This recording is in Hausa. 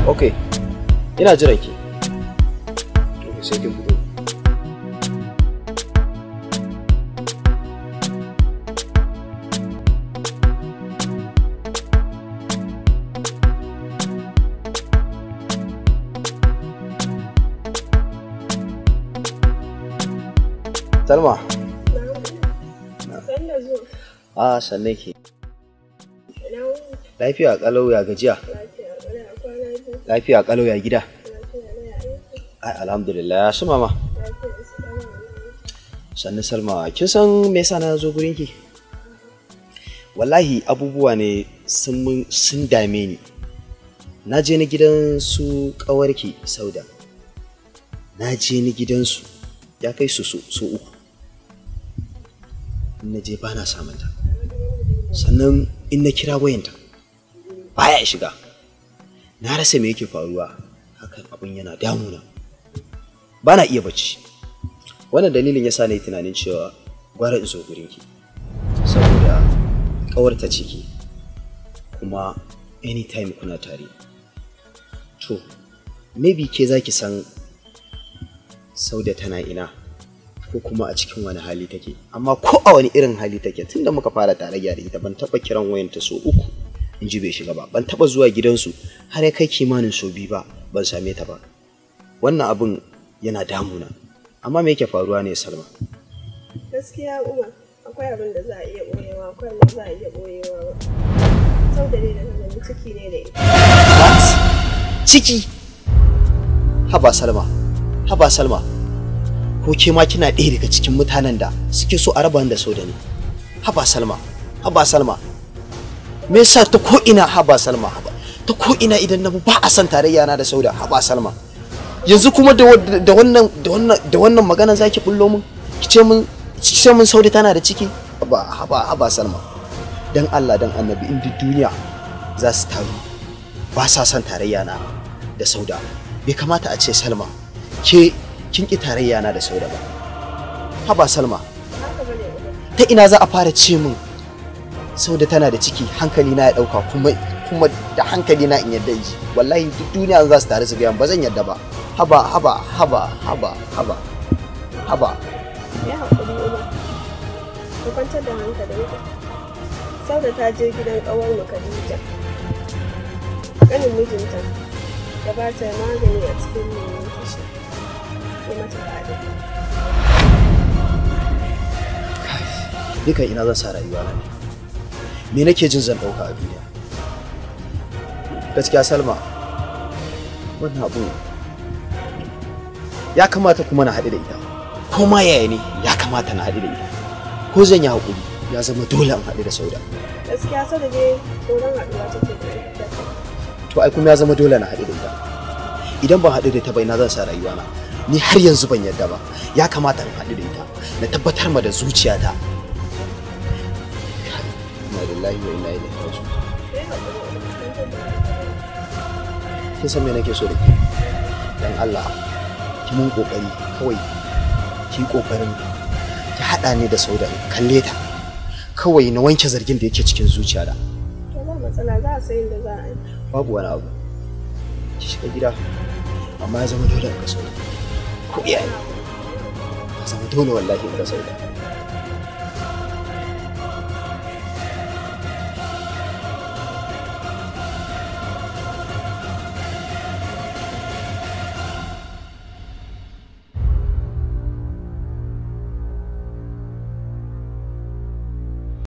Okay, ina jiran ki. Sai kin fito. Salma. Sannan ki. Lafiya kalau ya gajiya? Lafiya kalau ya gida? Ai alhamdulillah, ya su mama. Sannan Salma, kin san me yasa na zo gurin ki? Wallahi abubuwa ne sun dame ni. Na je ni gidan su kawarki Sauda. Na je ni gidansu ya kai su uku. Na je ba na samunta, sannan in na kira wayanta baya shiga. Na rasa me yake faruwa, hakan abin yana damuna, ba na iya bacci. Wannan dalilin yasa na yi tunanin cewa gwara in zo gurinki, saboda ƙawarta ciki kuma anytime kuna tare. To maybe ke za ki san Sauda tana ina ko kuma a cikin wani hali take, amma ko a wani irin hali take tunda muka fara tare da ita ban taba kiran wayanta so uku in ji bai shiga ba, ban taba zuwa gidansu har ya kai kimanin so biyu ba ban same ta ba. Wannan abun yana damuna, amma me yake faruwa ne Salma? Gaskiya Umar, akwai abin da za a iya boyewa, akwai abin da za a iya boyewa ba. Sauda ne da nan ciki ne da ita. What? Ciki? Haba Salma, haba Salma. Ko ke ma kina ɗaya daga cikin mutanen da suke so a raba da Sauda ne? Haba Salma, haba Salma. Me yasa ta ko ina haba Salma, haba. Ta ko ina idan na ba a san tarayya na da Sauda, haba Salma. Yanzu kuma da wannan magana zaki bullo mun? Kice mun Sauda tana da ciki? Haba Salma. Dan Allah dan Annabi in duniya za su taru ba sa san tarayya na da Sauda. Bai kamata a ce Salma ke kin ki tarayya na da Sauda ba. Haba Salma, ta ina za a fara ce min Sauda tana da ciki hankali na ya dauka kuma da hankali na in yadda ji? Wallahi duk duniya za su tare su ga ba zan yadda ba. Haba. Ya hakuri Umar, ka kwantar da hankalinka. Sauda ta je gidan ƙawar mu Khadija, ƙanin mijinta, ya ba ta magani a cikin lemon tashi. Duka ina zan sa rayuwa na ne? Me nake jin zan ɗauka a duniya? Gaskiya Salma, wannan abu ya kamata kuma na haɗu da ita. Ko ma yaya ne ya kamata na haɗu da ita. Ko zan yi haƙuri ya zama dole in haɗu da Sauda. Gaskiya Sauda dai tsoron haɗuwa take da ita. To ai kuma ya zama dole na haɗu da ita. Idan ban haɗu da ita ba ina zan sa rayuwa na? Ni har yanzu ban yarda ba. Ya kamata in haɗu da ita na tabbatar ma da zuciyata. Inna lillahi wa inna ilaihi raji'un. Kin san me nake so da ke? Dan Allah ki mun kokari kawai, ki kokarin ki haɗa ni da Sauda kalle ta kawai na wanke zargin da yake cikin zuciyata. To ba matsala, za a sayin da za a yi. Babu wani abu. Ki shiga gida, amma ya zama dole ka Sauda. Ko iyaye. Ya zama dole wallahi ka Sauda.